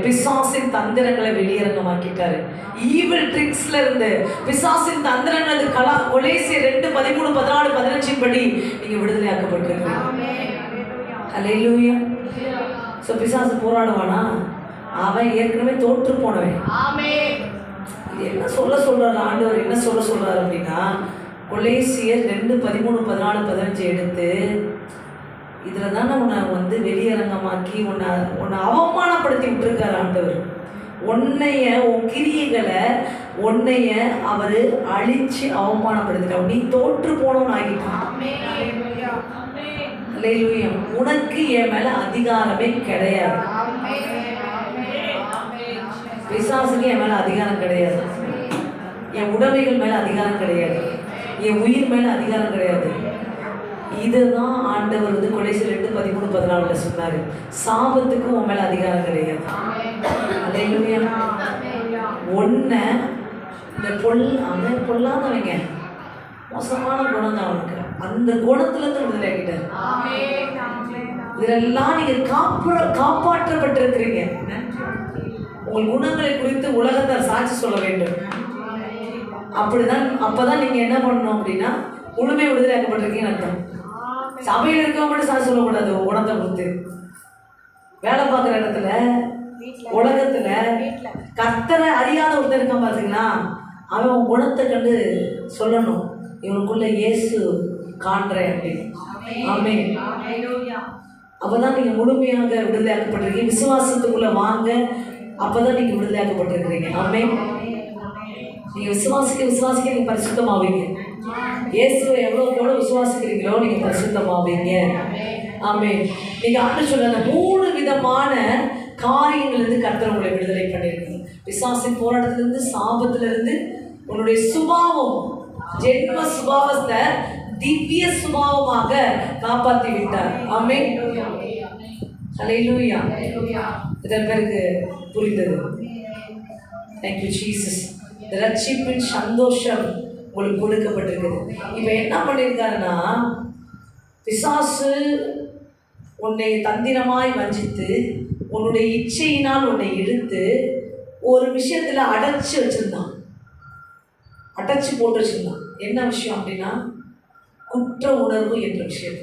பிசாசின் தந்திரங்களை வெளியரங்கமாக்கிட்டாரு. ஈவில் ட்ரிக்ஸ்ல இருந்து பிசாசின் தந்திரங்கள் கொலேசியர் 2:13-14-15 படி நீங்க விடுதலையாக்கப்பட்டிருக்கீங்க. ஹல்லேலூயா. சோ பிசாசு போராடுவானா? அவன் ஏற்கனவே தோற்று போனவன். என்ன சொல்றாரு ஆண்டவர்? என்ன சொல்றாரு அப்படின்னா, கொலேசியர் 2:13-14-15 எடுத்து இதுல தானே உன்னை வெளியரங்கமாக்கி உன்னை அவமானப்படுத்தி விட்டுருக்காரு ஆண்டவர். உன்னைய உன் கிரியைகளை உன்னைய அவரு அழிச்சு அவமானப்படுத்திட்டான். நீ தோற்று போனவன் ஆகிட்டான். அல்லேலூயா. உனக்கு என் மேல அதிகாரமே கிடையாது. பிசாசுக்கு என் மேல அதிகாரம் கிடையாது. என் உடைமைகள் மேல அதிகாரம் கிடையாது. என் உயிர் மேல அதிகாரம் கிடையாது. இதுதான் ஆண்டவர் கொலேசியர் 2:13-14 சொன்னாரு. சாபத்துக்கு உன் மேல அதிகாரம் கிடையாது. அல்லேலூயா. ஒன்ன இந்த அவன் பொல்லாதவங்க, மோசமான குணம் தான் அவனுக்கு. அந்த குணத்துல இருந்து விடுதலை ஆகிட்டாரு. இதெல்லாம் நீங்க காப்பாற்றப்பட்டிருக்கிறீங்க. உங்கள் குணங்களை குறித்து உலகத்தார் சாட்சி சொல்ல வேண்டும். அப்பதான் நீங்க என்ன பண்ணணும் அப்படின்னா முழுமை விடுதலையாக்கப்பட்டிருக்கீங்கன்னு அர்த்தம். சபையில் இருக்கவங்க மட்டும் சாட்சி சொல்லக்கூடாது. குணத்தை கொடுத்து வேலை பார்க்குற இடத்துல, உலகத்துல கர்த்தரை அறியாத ஒருத்தர் இருக்கான் பார்த்தீங்கன்னா, அவன் உன் குணத்தை கண்டு சொல்லணும், இவனுக்குள்ள இயேசு காண்றேன் அப்படின்னு. ஆமென். அப்பதான் நீங்க முழுமையாக விடுதலையாக்கப்பட்டிருக்கீங்க. விசுவாசத்துக்குள்ள வாங்க, அப்பதான் நீங்க விடுதலையாக்கப்பட்டிருக்கிறீங்க. ஆமென். நீங்க விசுவாசிக்க நீங்க பரிசுத்தமாவீங்க. இயேசுவை எவ்வளவு விசுவாசிக்கிறீங்களோ நீங்க பரிசுத்தமாவீங்க. ஆமென். நீங்க ஆண்டவர் சொன்ன 3 விதமான காரியங்களிலிருந்து கர்த்தர் உங்களை விடுதலை பண்ணியிருக்கீங்க. பிசாசின் போராட்டத்திலிருந்து, சாபத்திலிருந்து, உன்னுடைய சுபாவம், ஜென்ம சுபாவத்தை திவ்ய சுபாவமாக காப்பாற்றி விட்டார். ஆமென். ஹல்லேலூயா. இதன் பிறகு புரிந்தது. Thank you Jesus. ரட்சிப்பின் சந்தோஷம் உங்களுக்கு கொடுக்கப்பட்டிருக்குது. இப்போ என்ன பண்ணியிருக்காருன்னா, பிசாசு உன்னை தந்திரமாய் வஞ்சித்து உன்னுடைய இச்சையினால் உன்னை இழுத்து ஒரு விஷயத்துல அடைச்சி வச்சிருந்தான், அடைச்சி போட்டு வச்சிருந்தான். என்ன விஷயம் அப்படின்னா, குற்ற உணர்வு என்ற விஷயம்.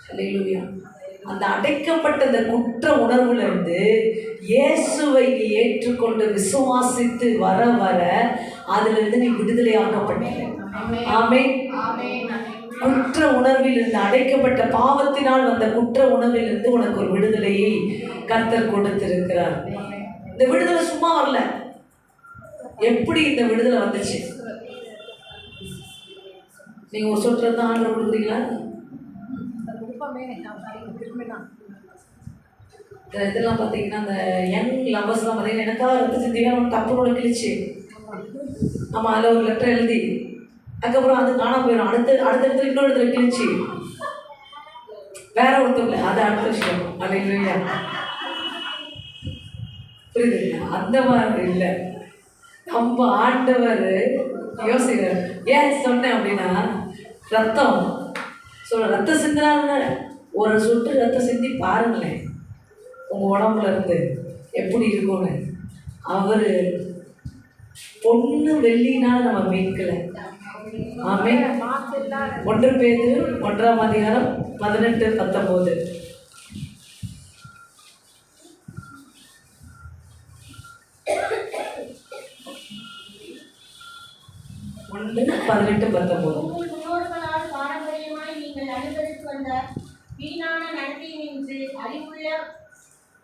ஹல்லேலூயா. அந்த அடைக்கப்பட்ட அந்த குற்ற உணர்வுல இருந்து இயேசுவை நீ ஏற்றுக்கொண்டு விசுவாசித்து வர வர அதுல இருந்து நீ விடுதலையாக்கப்பட்டீங்க. ஆமென். குற்ற உணர்வில் இருந்து, அடைக்கப்பட்ட பாவத்தினால் வந்த குற்ற உணர்வில் இருந்து உனக்கு ஒரு விடுதலையை கர்த்தர் கொடுத்திருக்கிறார். இந்த விடுதலை சும்மா வரல. எப்படி இந்த விடுதலை வந்துச்சு? நீங்க ஒரு சொல்றது தான் ஆர்டர் கொடுக்குறீங்களா? இதெல்லாம் பார்த்தீங்கன்னா, அந்த யங் லவ்வர்ஸ்லாம் பார்த்தீங்கன்னா, எனக்காக ரத்த சிந்தியாக தப்பு கிழிச்சு, ஆமாம், அதில் ஒரு லெட்டர் எழுதி அதுக்கப்புறம் அது காணாம போயிடும். அடுத்த இன்னொரு இடத்துல கிழிச்சு வேற ஒருத்தவங்க, அது அடுத்த விஷயம். அல்லேலூயா. புரியுதுங்களா? அந்த மாதிரி இல்லை. நம்ம ஆண்டவர் யோசிக்கிறார். ஏன் சொன்னேன் அப்படின்னா, ரத்தம் ரத்த சிந்தினாங்க. ஒரு சொட்டு ரத்தம் சிந்தி பாருங்களேன் உங்கள் உடம்புல இருந்து எப்படி இருக்கும்னு. அவர் பொண்ணு வெள்ளினால நம்ம மீட்கலை. ஆமென். 1 பேதுரு 1:18-19. 1:18-19. வீணான நடத்தையினின்று அறிவுள்ள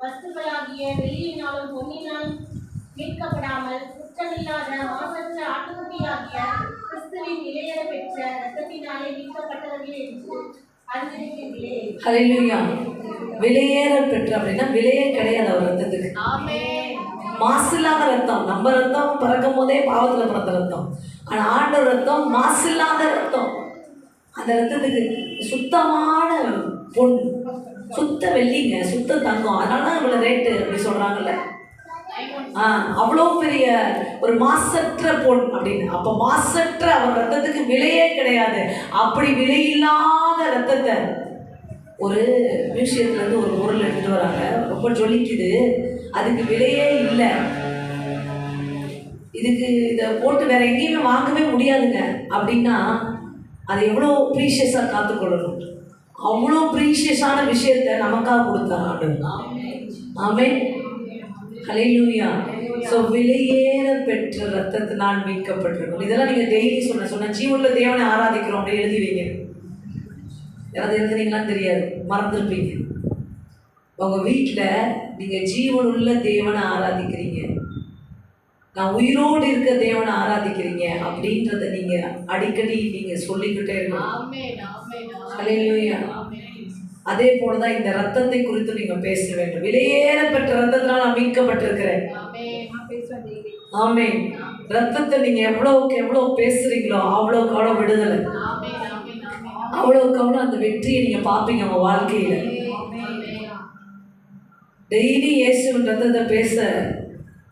வஸ்துக்களாகிய வெள்ளியினாலும் பொன்னினாலும் மீட்கப்படாமல் குற்றமில்லாத மாசற்ற ஆட்டுக்குட்டியாகிய கிறிஸ்துவின் விலையேற பெற்ற இரத்தத்தினாலே மீட்கப்பட்டவர்கள் என்று அறிந்திருக்கிறீர்களே. ஹல்லேலூயா. விலையேற பெற்ற அப்படின்னா விலையே கிடையாது அவர் ரத்தத்துக்கு. ஆமென். மாசில்லாத ரத்தம். நம்ம ரத்தம் பிறக்கும் போதே பாவத்தில் பிறந்த ரத்தம். ஆனால் ஆண்டவர் ரத்தம் மாசில்லாத ரத்தம். அந்த ரத்தத்துக்கு சுத்தமான பொன், சுத்த வெள்ளிங்க, சுத்த தங்கம். அதனால தான் இவ்வளோ ரேட்டு அப்படி சொல்கிறாங்கல்ல. அவ்வளோ பெரிய ஒரு மாசற்ற பொன் அப்படின்னு. அப்போ மாசற்ற அவர் ரத்தத்துக்கு விலையே கிடையாது. அப்படி விலையில்லாத ரத்தத்தை ஒரு மியூசியத்துலேருந்து ஒரு பொருள் எடுத்துட்டு ரொம்ப ஜொலிக்குது, அதுக்கு விலையே இல்லை, இதுக்கு இதை போட்டு வேற எங்கேயுமே வாங்கவே முடியாதுங்க அப்படின்னா அதை எவ்வளோ ப்ரீஷியஸாக காத்துக்கொள்ளணும். அவ்வளோ ப்ரீஷியஸான விஷயத்தை நமக்காக கொடுத்தாங்க ஆண்டவர். ஆமென், ஹல்லேலூயா. ஸோ விலையேற பெற்ற ரத்தத்தினால் மீட்கப்பட்டிருக்கும். இதெல்லாம் நீங்கள் டெய்லி சொன்ன ஜீவனுள்ள தேவனை ஆராதிக்கிறோம் அப்படி எழுதி வைங்க. யாராவது எழுதுனீங்களான்னு தெரியாது, மறந்துருப்பீங்க. உங்கள் வீட்டில் நீங்கள் ஜீவனுள்ள தேவனை ஆராதிக்கிறீங்க, நான் உயிரோடு இருக்க தேவனை ஆராதிக்கிறீங்க அப்படின்றத நீங்கள் அடிக்கடி நீங்கள் சொல்லிக்கிட்டே இருக்கணும். ஹல்லேலூயா. அதே போலதான் இந்த ரத்தத்தை குறித்து நீங்க பேச வேண்டும். விலையேற பெற்ற ரத்தத்தினால் நான் மீட்கப்பட்டிருக்கிறேன். ஆமென். ரத்தத்தை நீங்க எவ்வளவுக்கு எவ்வளவு பேசுறீங்களோ அவ்வளவுக்கு அவ்வளவு விடுதலை, அவ்வளவுக்கு அவ்வளவு அந்த வெற்றியை நீங்க பார்ப்பீங்க உங்க வாழ்க்கையில. டெய்லி இயேசுவின் ரத்தத்தை பேச,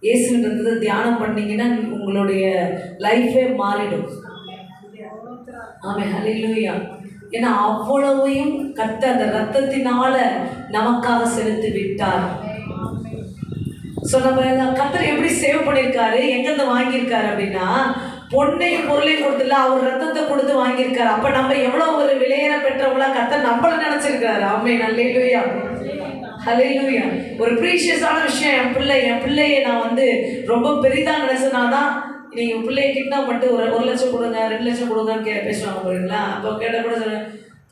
இயேசுவின் ரத்தத்தை தியானம் பண்ணீங்கன்னா உங்களுடைய லைஃபே மாறிடும். ஆமென், ஹல்லேலூயா. ஏன்னா அவ்வளவையும் கர்த்தர் அந்த ரத்தத்தினால நமக்காக செலுத்தி விட்டார். ஸோ நம்ம கர்த்தர் எப்படி சேவ் பண்ணியிருக்காரு, எங்கேருந்து வாங்கியிருக்காரு அப்படின்னா பொண்ணையும் பொருளையும் கொடுத்துல அவர் ரத்தத்தை கொடுத்து வாங்கியிருக்காரு. அப்போ நம்ம எவ்வளோ ஒரு விலையேற பெற்றவங்களா கர்த்தர் நம்மளை நினச்சிருக்காரு. ஆமென், ஹல்லேலூயா, ஹல்லேலூயா. ஒரு ப்ரீஷியஸான விஷயம், என் பிள்ளையை நான் ரொம்ப பெரிதாக நினச்சனாதான். நீங்கள் உங்கள் பிள்ளையை கிட்னாப் பண்ணிட்டு ஒரு லட்சம் கொடுங்க 2 லட்சம் கொடுங்கன்னு பேசுவாங்க போறீங்களா? அப்போ கேட்டால் கூட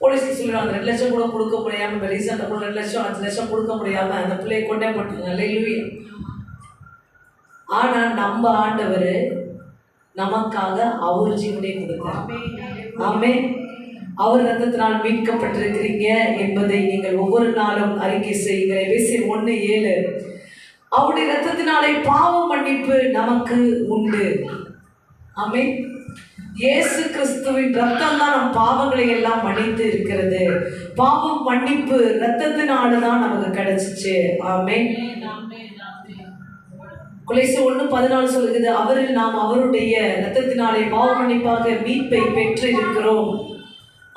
போலீஸ்க்கு சொல்லுவாங்க 2 லட்சம் கூட கொடுக்க முடியாமல், இப்போ ரீசெண்டாக கூட 2 லட்சம் 5 லட்சம் கொடுக்க முடியாமல் அந்த பிள்ளையை கொண்டே போட்டுருங்க. ஹல்லேலூயா. ஆனால் நம்ம ஆண்டவர் நமக்காக அவர் ஜீவனை கொடுத்தார். ஆமென். அவர் ரத்தத்தினால் மீட்கப்பட்டிருக்கிறீங்க என்பதை நீங்கள் ஒவ்வொரு நாளும் அறிக்கை செய்யுங்கள். எபேசியர் 1:7, அவருடைய ரத்தத்தினாலே பாவ மன்னிப்பு நமக்கு உண்டு. ஆமென். இயேசு கிறிஸ்துவின் ரத்தம் தான் நம் பாவங்களை எல்லாம் மன்னித்து இருக்கிறது. பாவம் மன்னிப்பு ரத்தத்தினால தான் நமக்கு கிடைச்சிச்சு. ஆமென். கொலோசியர் 1:14 சொல்லுகிறது, அவரில் நாம் அவருடைய ரத்தத்தினாலே பாவ மன்னிப்பாக மீட்பை பெற்று இருக்கிறோம்.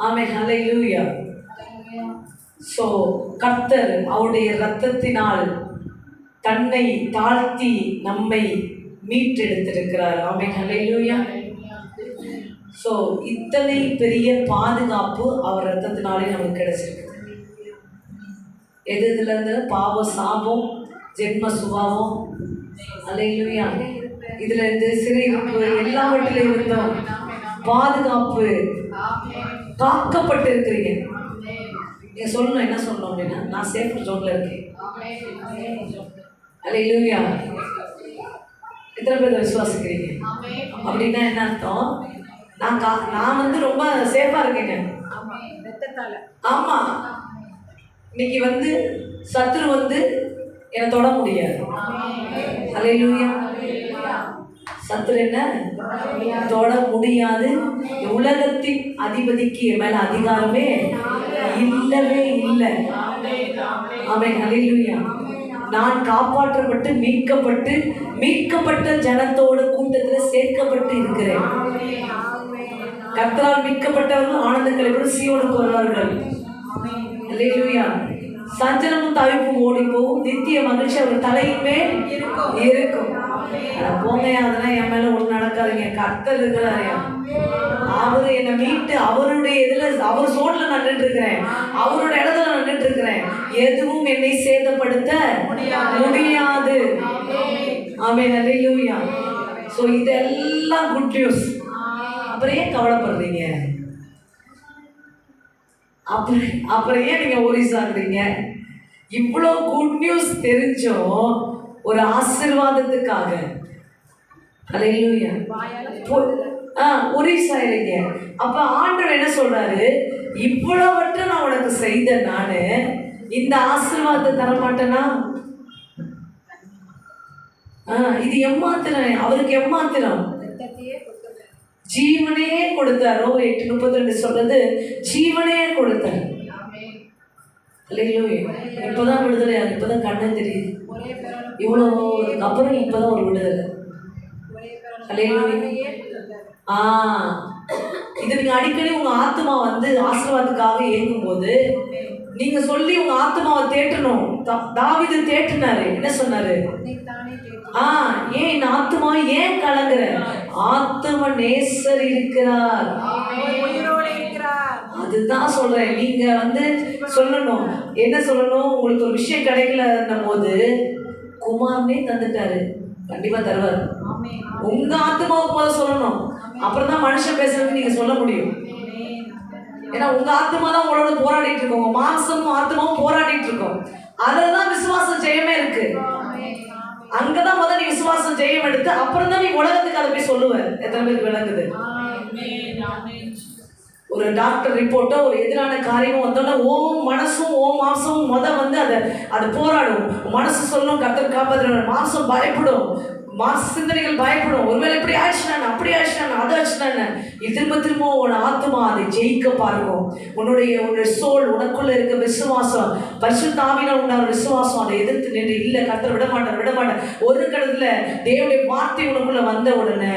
ஆமென், ஹல்லேலூயா. ஸோ கர்த்தர் அவருடைய ரத்தத்தினால் தன்னை தாழ்த்தி நம்மை மீட்டெடுத்திருக்கிறார். ஆமென், ஹல்லேலூயா. ஸோ இத்தனை பெரிய பாதுகாப்பு அவர் ரத்தத்தினாலே நமக்கு கிடைச்சிருக்கு. இதுல இருந்து பாவ சாபம், ஜென்ம சுபாவம், ஹல்லேலூயா, இதுல இருந்து சிறையிருப்பு எல்லாவற்றிலும் இருந்தோம் பாதுகாப்பு, காக்கப்பட்டு இருக்கிறீங்க. நீங்க சொல்லணும், என்ன சொல்லணும் அப்படின்னா நான் சேஃப் ஜோன்ல இருக்கேன். ஹல்லேலூயா. எத்தனை பேர் விசுவாசிக்கிறீங்க? அப்படின்னா என்ன அர்த்தம்? நான் ரொம்ப சேஃபா இருக்கேங்க. ஆமா, இன்னைக்கு சத்துரு என்னை தொட முடியாது. ஹல்லேலூயா. சத்துரு என்ன தொட முடியாது. உலகத்தின் அதிபதிக்கு என் மேல அதிகாரமே இல்லவே இல்லை. ஆமென், ஹல்லேலூயா. நான் காப்பாற்றப்பட்டு மீட்கப்பட்ட ஜனத்தோடு கூட்டத்தில் சேர்க்கப்பட்டு இருக்கிறேன். கர்த்தரால் மீட்கப்பட்டவர்கள் ஆனந்தங்களை சீயோனுக்கு வருவார்கள். ஹல்லேலூயா. சஞ்சலமும் தவிப்பும் ஓடி போகும், நித்திய மகிழ்ச்சி அவர் தலையின் மேல் இருக்கும். போங்க, அதெல்லாம் என் மேல ஒண்ணு நடக்காதுங்க. கர்த்தர் இருக்கிறாரையா, அவரு என்னை மீட்டு அவருடைய இதுல அவர் சோட்ல நின்றுட்டு இருக்கிறேன், அவரோட இடத்துல நின்றுட்டு இருக்கிறேன். எதுவும் என்னை சேதப்படுத்த முடியாது. ஆமென், ஹல்லேலூயா. ஸோ இதெல்லாம் குட் நியூஸ். அப்புறம் ஏன் கவலைப்படுறீங்க? அப்புறம் ஏன் நீங்க ஒரிசாடுறீங்க? இவ்வளோ குட் நியூஸ் தெரிஞ்சும் ஒரு ஆசீர்வாதத்துக்காக ஹல்லேலூயா ஒரிசா இல்லைங்க. அப்ப ஆண்டவர் என்ன சொல்றாரு? இவ்வளவற்றை நான் உனக்கு செய்த நானு இந்த ஆசீர்வாதத்தை தரமாட்டேனா? இது எம்மாத்திரம், அவருக்கு எம்மாத்திரம் ஜீவனே கொடுத்தாரோ. 8:32 சொல்றது ஜீவனே கொடுத்தார். இப்பதான் விடுதலை, இப்பதான் கண்ணு தெரியுது. இவ்வளோ அப்புறம் இப்பதான் ஒரு விடுதலை. இது நீங்க அடிக்கடி உங்க ஆத்மா ஆசீர்வாதத்துக்காக இயங்கும் போது நீங்க சொல்லி உங்க ஆத்மாவை தேற்றணும். தாவீது தேற்றினாரு. என்ன சொன்னாரு? ஏன் இந்த ஆத்மா ஏன் கலங்குற? ஆத்ம நேசர் இருக்கிறார். அதுதான் சொல்றேன். நீங்க சொல்லணும். என்ன சொல்லணும்? உங்களுக்கு ஒரு விஷயம் கிடைக்கலன்னும் போது குமாரனே தந்துட்டாரு, கண்டிப்பா தருவார். உங்க ஆத்மாவுக்கு போத சொல்லணும். அப்புறம் தான் மனுஷன் பேசுறது நீங்க சொல்ல முடியும். ஏன்னா உங்க ஆத்மா தான் உங்களோட போராடிட்டு இருக்கோம். உங்க மாம்சமும் ஆத்மாவும் போராடிட்டு இருக்கோம். அதுலதான் விசுவாசம் ஜெயமே இருக்கு. அங்கதான் முதல்ல நீ விசுவாசம் ஜெயம் எடுத்து அப்புறம் தான் நீ உலகத்துக்கு அதை போய் சொல்லுவ. எத்தனை பேருக்கு விளங்குது? ஒரு டாக்டர் ரிப்போர்ட்டோ ஒரு எதிரான காரியமும் வந்தோன்னா ஓம் மனசும் ஓம் மாம்சமும் அதை போராடும். மனசு சொல்லும் கர்த்தர் காப்பாற்றுற, மாம்சம் பயப்படும், மாச சிந்தனைகள் பயப்படும். ஒருவேளை இப்படி ஆயிடுச்சுனா அப்படி ஆயிடுச்சுனா அது ஆயிடுச்சுனா திரும்ப திரும்ப உன் ஆத்மா அதை ஜெயிக்க பார்க்கும். உன்னுடைய சோல், உனக்குள்ள இருக்க விசுவாசம், பரிசுத்த ஆவியினால் உண்டான விசுவாசம் அதை எதிர்த்து நின்று இல்லை கர்த்தர் விட மாட்டார். ஒரு கடத்துல தேவனுடைய வார்த்தை உனக்குள்ள வந்த உடனே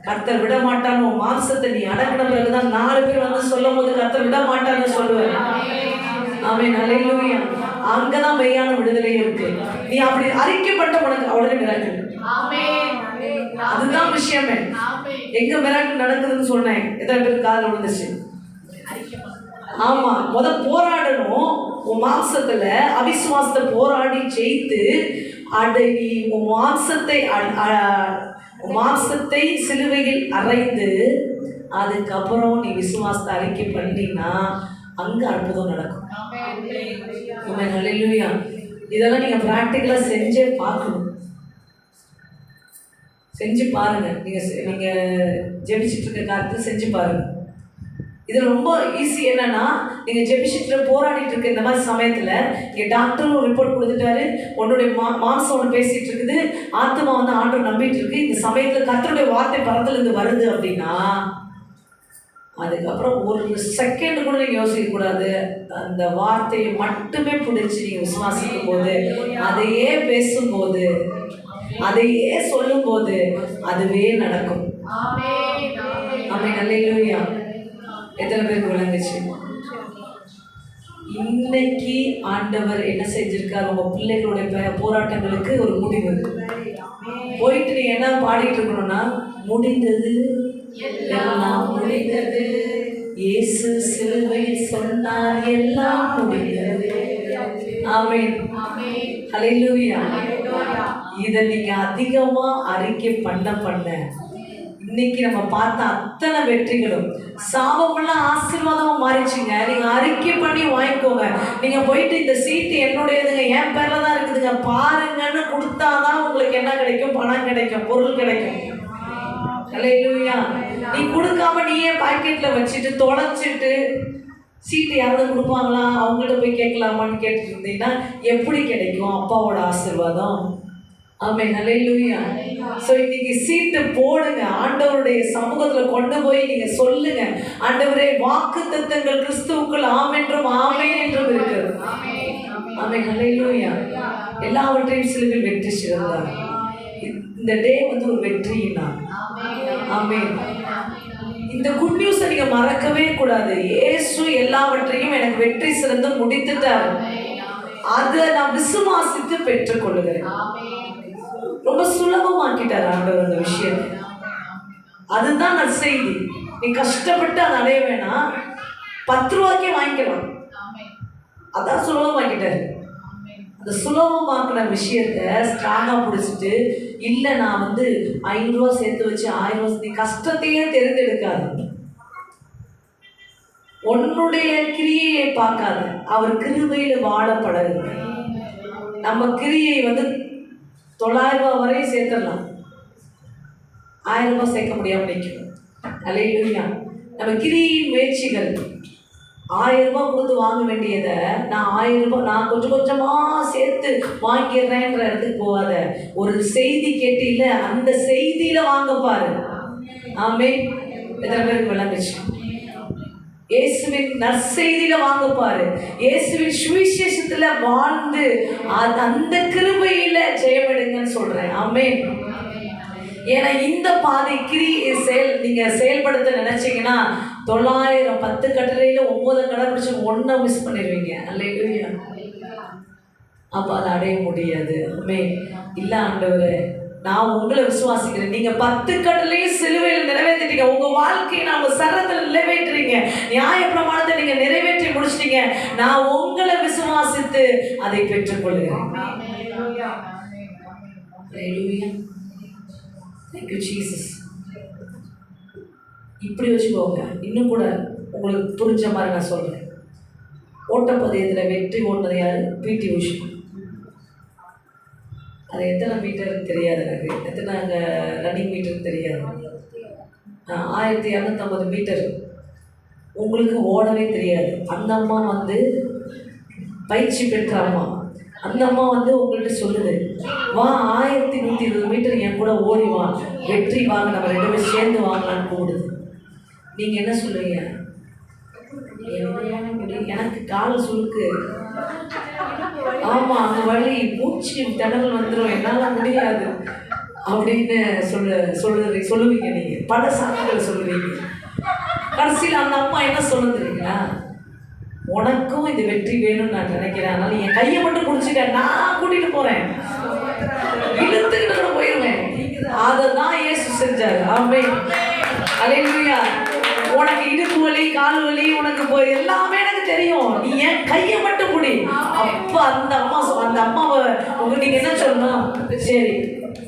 கர்த்தர் விட மாட்டான்னு மாம்சத்தை நீ அடக்கின பிறகுதான் 4 பேர் சொல்லும் போது கர்த்தர் விட மாட்டான்னு சொல்லுவேன். ஆமென், அல்லேலூயா. அங்கதான் மெய்யான விடுதலை இருக்கு. நீ அப்படி அறிக்கைப்பட்ட உனக்கு அவ்வளவு மிராக்கிள். அதுதான் விஷயமே. எங்க மிராக்கிள் நடக்குதுன்னு சொன்னேன். எத்தனை பேருக்கு காதுல விழுந்துச்சு? ஆமா, போராடணும். உன் மாம்சத்துல அவிசுவாசத்தை போராடி ஜெயித்து அதை நீ உன் மாம்சத்தை சிலுவையில் அறைந்து அதுக்கப்புறம் நீ விசுவாசத்தை அறிக்கை பண்ணினா அங்க அற்புதம் நடக்கும். அல்லேலூயா. இதெல்லாம் நீங்க பிராக்டிக்கலா செஞ்சே பார்க்கணும். செஞ்சு பாருங்க. நீங்க ஜெபிச்சுட்டு இருக்க காலத்துல செஞ்சு பாருங்க. இது ரொம்ப ஈஸி. என்னன்னா நீங்க ஜெபிச்சுட்டு போராடிட்டு இருக்க இந்த மாதிரி சமயத்துல இங்க டாக்டரும் ரிப்போர்ட் கொடுத்துட்டாரு, உன்னுடைய மாம்சம் ஒன்று பேசிட்டு இருக்குது, ஆத்மா ஆண்டவர் நம்பிட்டு இருக்கு. இந்த சமயத்துல கர்த்தருடைய வார்த்தை பரத்துல இருந்து வருது அப்படின்னா அதுக்கப்புறம் ஒரு செகண்ட் கூட நீங்க யோசிக்க கூடாது. அந்த வார்த்தையை மட்டுமே பிடிச்சி நீங்க விசுவாசிக்கும் போது, அதையே பேசும்போது, அதையே சொல்லும் போது அதுவே நடக்கும். ஆமென், அல்லேலூயா. எத்தனை பேருக்கு விளங்குச்சு? இன்னைக்கு ஆண்டவர் என்ன செஞ்சிருக்காரு? உங்க பிள்ளைகளுடைய போராட்டங்களுக்கு ஒரு முடிவு. போயிட்டு நீ என்ன பாடிட்டு இருக்கணும்னா, முடிந்தது எல்லாம் முடிந்தது, இயேசு சிலுவையில் சொன்னார் எல்லாம் முடிந்தது. ஆமென், அல்லேலூயா. இதை நீங்க அதிகமா அறிக்கை பண்ண இன்னைக்கு நம்ம பார்த்த அத்தனை வெற்றிகளும் சாபமெல்லாம் ஆசீர்வாதமா மாறிச்சுங்க. நீங்க அறிக்கை பண்ணி வாங்கிக்கோங்க. நீங்க போயிட்டு இந்த சீட்டு என்னுடையதுங்க, என் பேர்ல தான் இருக்குதுங்க பாருங்கன்னு கொடுத்தாதான் உங்களுக்கு என்ன கிடைக்கும்? பணம் கிடைக்கும், பொருள் கிடைக்கும். அல்லேலூயா. நீ கொடுக்காம நீயே பாக்கெட்ல வச்சுட்டு தொலைச்சிட்டு சீட்டு யாராவது கொடுப்பாங்களா, அவங்கள்ட்ட போய் கேட்கலாமான்னு கேட்டுட்டு இருந்தீங்கன்னா எப்படி கிடைக்கும் அப்பாவோட ஆசீர்வாதம்? ஆமென், அல்லேலூயா. ஸோ இன்னைக்கு சீட்டு போடுங்க. ஆண்டவருடைய சமூகத்துல கொண்டு போய் நீங்க சொல்லுங்க, ஆண்டவரே வாக்குத்தத்தங்கள் கிறிஸ்துவுக்குள் ஆமென்றும் ஆமென் என்றும் இருக்கிறது. ஆமென், அல்லேலூயா. எல்லாவற்றையும் சிலுவையில் வெற்றி சிறந்தார். இந்த டே ஒரு வெற்றியின் நாள். ஆமென். இந்த குட் நியூஸை நீங்க மறக்கவே கூடாது. இயேசு எல்லாவற்றையும் எனக்கு வெற்றி சிறந்து முடித்துட்டார். அதை நான் விசுவாசித்து பெற்றுக் கொள்ளுகிறேன். ரொம்ப சுலபமாக்கிட்டார் ஆண்டவர் அந்த விஷயத்தை. அதுதான் நற்செய்தி. நீ கஷ்டப்பட்டு அதை அடைய வேணாம், 10 ரூபாய்க்கே வாங்கிக்கலாம். அதான் சுலபமாக்கிட்டாரு. அந்த சுலபமாக்கின விஷயத்த ஸ்ட்ராங்கா பிடிச்சிட்டு இல்லை நான் 500 ரூபா சேர்த்து வச்சு 1000 ரூபா, நீ கஷ்டத்தையே தேர்ந்தெடுக்காது. உன்னுடைய கிரியையை பார்க்காத, அவர் கிருபையில வாழப்படாது. நம்ம கிரியை 900 ரூபா வரையும் சேர்த்துடலாம், 1000 ரூபாய் சேர்க்க முடியாம நிற்கும். அல்லேலூயா. நம்ம கிரியின் முயற்சிகள் 1000 ரூபாய் கொடுத்து வாங்க வேண்டியதை நான் 1000 ரூபாய் நான் கொஞ்சம் கொஞ்சமா சேர்த்து வாங்கிடுறேன்ற இடத்துக்கு போகாத. ஒரு செய்தி கேட்டில அந்த செய்தியில வாங்க பாரு. ஆமென். எத்தனை பேருக்கு விளங்குச்சு? இயேசுவின் நற்செய்தியில வாங்க பாரு. இயேசுவின் சுவிசேஷத்துல வாழ்ந்து அந்த கிருபையில ஜெயமெடுங்கன்னு சொல்றேன். ஆமென். ஏன்னா இந்த பாதை நீங்க செயல்படுத்த நினைச்சீங்கன்னா 10 கட்டளையில 9 கடைபிடிச்சு 1 மிஸ் பண்ணிடுவீங்க. அல்லேலூயா. அப்ப அதை அடைய முடியாது. இல்ல ஆண்டவரே, நான் உங்களை விசுவாசிக்கிறேன். நீங்க 10 கட்டளையும் சிலுவையில் நிறைவேற்றிட்டீங்க. உங்க வாழ்க்கையை நாம சரத்தில் நிறைவேற்றுறீங்க. நியாயப்பிரமாணத்தை நீங்க நிறைவேற்றி முடிச்சிட்டீங்க. நான் உங்களை விசுவாசித்து அதை பெற்றுக்கொள்கிறேன். Thank you Jesus. இப்படி வச்சுக்கோங்க. இன்னும் கூட உங்களுக்கு புரிஞ்ச மாதிரி நான் சொல்றேன். ஓட்டப்பந்தயத்தில் வெற்றி ஓட்டது யாரு? PT உஷா. அது எத்தனை மீட்டர்னு தெரியாது எனக்கு, எத்தனை ரன்னிங் மீட்டர்னு தெரியாது. 1250 மீட்டர் உங்களுக்கு ஓடவே தெரியாது. அந்த அம்மா பயிற்சி பெற்ற அம்மா. அந்த அம்மா உங்கள்கிட்ட சொல்லுது, வா 1120 மீட்டர் என் கூட ஓடி வா, வெற்றி வாங்க, நம்ம 2 பேரும் சேர்ந்து வாங்கலான்னு கூடுது. நீங்கள் என்ன சொல்லுவீங்க? எனக்கு கால சுருக்கு, ஆமாம் அந்த வழி மூச்சு திணறல் வந்துடும், என்னால் முடியாது அப்படின்னு சொல்லுவீங்க. நீங்கள் பல சாக்குகளை சொல்லுவீங்க. கடைசியில் அந்த அம்மா என்ன சொல்லுறீங்களா? உனக்கும் இந்த வெற்றி வேணும்னு நான் நினைக்கிறேன், அதனால என் கையை மட்டும் பிடிச்சிக்க, நான் கூட்டிட்டு போறேன், இழுத்துக்கிட்டு கூட போயிருவேன். அதை தான் இயேசு செஞ்சாரு. ஆமென். அல்லேலூயா. உனக்கு இடுப்பு வலி, கால் வலி, உனக்கு எல்லாமே எனக்கு தெரியும், நீ என் கையை மட்டும் பிடி. அப்ப அந்த அம்மாவை நீங்க என்ன சொல்லணும்? சரி,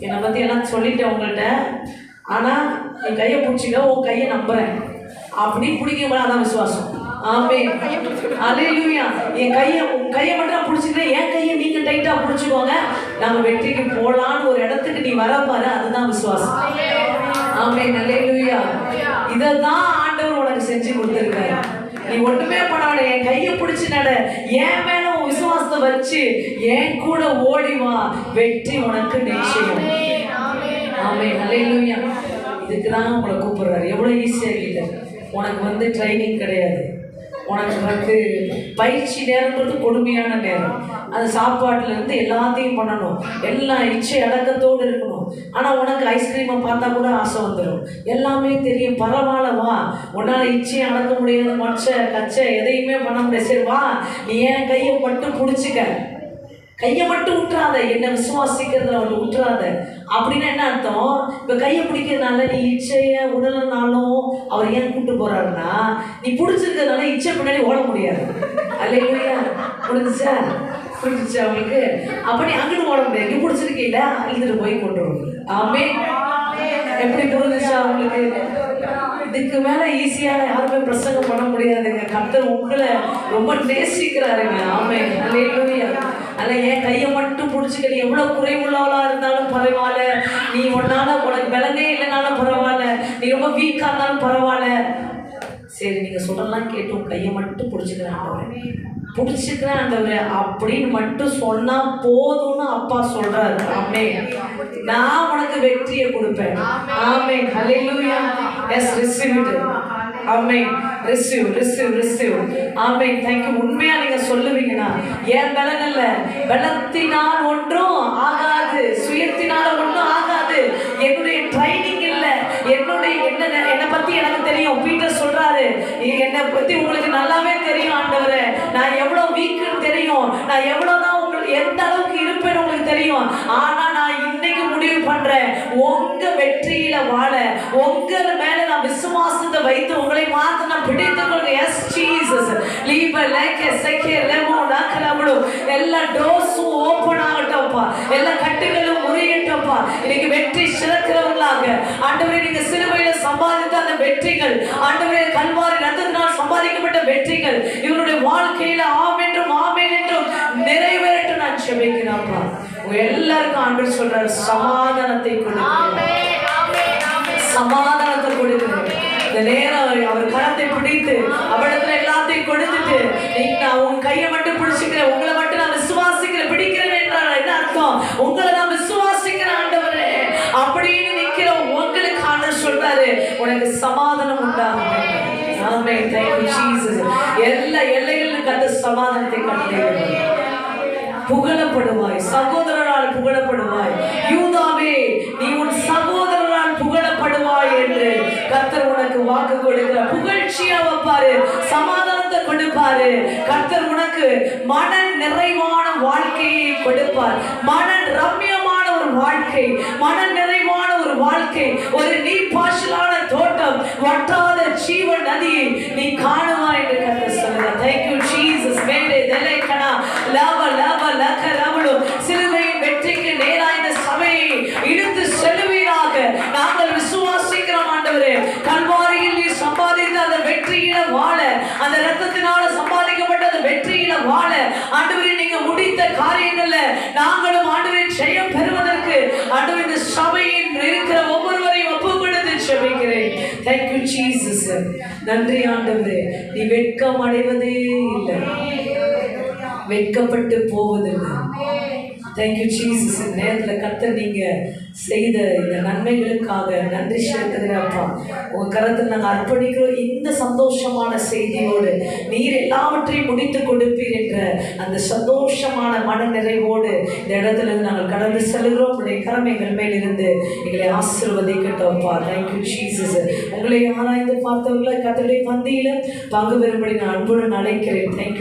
என்னை பத்தி எல்லாம் சொல்லிட்டேன் உங்கள்கிட்ட, ஆனா என் கையை பிடிச்சிக்க, உன் கையை நம்புறேன் அப்படி பிடிக்க, அதான் விசுவாசம். ஆமென். அல்லேலூயா. உன் கையை மட்டும் நான் பிடிச்சிக்கிறேன், என் கையை நீங்க டைட்டா பிடிச்சிக்கோங்க, நம்ம வெற்றிக்கு போலான்னு ஒரு இடத்துக்கு நீ வர பாரு, அதுதான் விசுவாசம். ஆமென். அல்லேலூயா. இதைதான் ஆண்டவர் உனக்கு செஞ்சு கொடுத்துருக்காரு. நீ ஒண்ணுமே பண்ணாட, என் கையை பிடிச்சி நட, என் மேல உன் விசுவாசத்தை வச்சு என் கூட ஓடிவா, வெற்றி உனக்கு நிச்சயம். ஆமென். அல்லேலூயா. இதுக்குதான் உங்களை கூப்பிடுறாரு. எவ்வளவு ஈஸியா இல்லை. உனக்கு ட்ரைனிங் கிடையாது, உனக்கு பயிற்சி நேரம்ன்றது கொடுமையான நேரம். அது சாப்பாட்டுலேருந்து எல்லாத்தையும் பண்ணணும், எல்லா இச்சை அடக்கத்தோடு இருக்கணும். ஆனால் உனக்கு ஐஸ்கிரீமை பார்த்தா கூட ஆசை வந்துடும், எல்லாமே தெரியும், பரவாயில்ல வா, உன்னால் இச்சையை அடக்க முடியாது, கச்சை எதையுமே பண்ண முடியாது, சரி வா, நீ ஏன் கையை மட்டும் பிடிச்சிக்க, கையை மட்டும் விட்டுறாத, என்ன விசுவாசிக்கிறதுல அவன் விட்டுறாத. அப்படின்னு என்ன அர்த்தம்? இப்போ கையை பிடிக்கிறதுனால நீ இச்சையை உடலனாலும் அவர் ஏன் கூப்பிட்டு போறாருன்னா, நீ பிடிச்சிருக்கிறதுனால இச்சை பின்னாடி ஓட முடியாது. அல்லேலூயா. புரிஞ்சுச்சா அவங்களுக்கு? அப்படி அங்கிட்டு ஓட முடியாது, நீ பிடிச்சிருக்கீங்கள அழுதுட்டு போய் கொண்டு வருது. ஆமென். எப்படி புரிஞ்சுச்சா அவங்களுக்கு? இதுக்கு மேல ஈஸியாக யாருமே பிரசங்கம் பண்ண முடியாதுங்க. கர்த்தர் உங்களை ரொம்ப நேசிக்கிறாருங்க. ஆமென். அல்லேலூயா. அதில் என் கையை மட்டும் பிடிச்சிக்க, நீ எவ்வளோ குறைவுள்ளவளா இருந்தாலும் பரவாயில்ல, நீ உனக்கு பலனே இல்லைனாலும் பரவாயில்ல, நீ ரொம்ப வீக்காக இருந்தாலும் பரவாயில்ல, சரி நீங்கள் சொல்லலாம் கேட்டு உன் கையை மட்டும் பிடிச்சிக்கிறேன் ஆண்டவரே அப்படின்னு மட்டும் சொன்னா போதும்னு அப்பா சொல்றாரு. ஆமென். நான் உனக்கு வெற்றியை கொடுப்பேன். Amen. Hallelujah. Yes, receive it. Amen. Receive. Amen. Thank you. உண்மையா நீங்க சொல்லுவீங்கன்னா, ஏன் பலன் அல்ல, பலத்தினால் ஒன்றும் ஆகாது, சுயத்தினால ஒன்றும் ஆகாது, என்னுடைய ட்ரைனிங் இல்லை, என்னை பத்தி எனக்கு தெரியும். பீட்டர் சொல்றாரு, என்னை பத்தி உங்களுக்கு நல்லாவே தெரியும் ஆண்டவரே, நான் எவ்வளவு வீக்குன்னு தெரியும், நான் எவ்வளவுதான் உங்களுக்கு எந்த அளவுக்கு இருப்பேன்னு உங்களுக்கு தெரியும். ஆனா நான் இன்னைக்கு முடிவு பண்றேன், உங்க வெற்றியில வாழ, உங்க மேல நான் விசுவாசத்தை வைத்து உங்களை மாத்த நான் பிடித்துக் கொள்கிறேன். S Jesus. லீப லேக்கே செக்கே லெமோ நாக்கலமுடு எல்லா டோர்ஸும் ஓபன் ஆகட்டப்பா, எல்லா கட்டுகளும் முறியட்டப்பா. இன்னைக்கு வெற்றி சிறக்கிறவர்களாக ஆண்டவரே, நீங்க சிலுவையில சம்பாதித்த அந்த வெற்றிகள், ஆண்டவரே கல்வாரி ரத்தத்தினால் சம்பாதிக்கப்பட்ட வெற்றிகள் இவருடைய வாழ்க்கையில ஆமென்றும் நிறைவேறட்டும் நான் ஜெபிக்கிறேன்ப்பா. எல்லாருக்கும் ஆண்டவர் சொல்றாரு, சமாதானத்தை கொடுக்கிறேன், சமாதானத்தை கொடுக்கிறேன். இந்த நேரம் அவர் கரத்தை பிடித்து அவரிடத்துல எல்லாத்தையும் கொடுத்துட்டு, நான் உங்க கையை மட்டும் பிடிச்சிக்கிறேன், உங்களை மட்டும் நான் விசுவாசிக்கிறேன், பிடிக்கிறேன் என்றால் என்ன அர்த்தம்? உங்களை நான் விசுவாசிக்கிறேன் ஆண்டவரே அப்படின்னு நிக்கிற உங்களுக்கு ஆண்டவர் சொல்றாரு, உனக்கு சமாதானம் உண்டாகும். ஆமென். Thank you Jesus. எல்லா எல்லைகளிலும் கத்த சமாதானத்தை கட்டளையிடுவார். புகழப்படுவாய், சகோதரரால் புகழப்படுவாய். யூதாவே, நீ உன் சகோதரரால் கர்த்தர் உனக்கு வாக்கு கொடுக்கிறார். புகழ்ச்சியா வைப்பாரு, சமாதானத்தை கொடுப்பாரு. கர்த்தர் உனக்கு மன நிறைவான வாழ்க்கையை கொடுப்பார். மன ரம்யமான ஒரு வாழ்க்கை, மன நிறைவான ஒரு வாழ்க்கை, ஒரு நீர்ப்பாய்ச்சலான தோட்டம், வற்றாத ஜீவ நதியை நீ காணுவாய் என்று கர்த்தர் சொல்கிறார். Thank you Jesus. மேலே தெலைக்கனா லவ லவ லக லவலு சிலுவையின் வெற்றிக்கு நேராக இந்த சபையை இழுத்து செல்லுவீராக. நாங்கள் விசுவாசிக்கிறோம் ஆண்டவரே, கல்வாரியில் நீ சம்பாதித்த அந்த வெற்றியில வாழ, அந்த இரத்தத்தினால சம்பாதிக்கப்பட்ட அந்த வெற்றியில வாழ ஆண்டவரே நீங்க முடித்த காரியங்கள்ல நாங்களும் ஆண்டவரே ஜெயம் பெறுவதற்கு ஆண்டவரே இந்த சபையின் இருக்கிற ஒவ்வொருவரையும் ஒப்பு கொடுத்து ஜெபிக்கிறேன். Thank you Jesus. நன்றி ஆண்டவரே, நீ வெட்கம் அடைவதே இல்லை, வெட்கப்பட்டு போவதில்லை. Thank you Jesus. இந்த நேரத்தில் கர்த்தர் நீங்க செய்த இந்த நன்மைகளுக்காக நன்றி செலுத்துகிறப்பா. உங்க கரத்தில் நாங்கள் அர்ப்பணிக்கிறோம். இந்த சந்தோஷமான செய்தியோடு நீர் எல்லாவற்றையும் முடித்து கொடுப்பீர் என்ற அந்த சந்தோஷமான மன நிறைவோடு இந்த இடத்துல இருந்து நாங்கள் கடந்து செல்கிறோம். உங்களுடைய கரம் எங்கள் மேல் இருந்து எங்களை ஆசீர்வதிக்கட்டும்ப்பா. Thank you Jesus. உங்களை ஆராய்ந்து பார்த்தவர்களை கர்த்தருடைய பந்தியில பங்கு பெறும்படி நான் அன்புடன் அழைக்கிறேன். Thank you.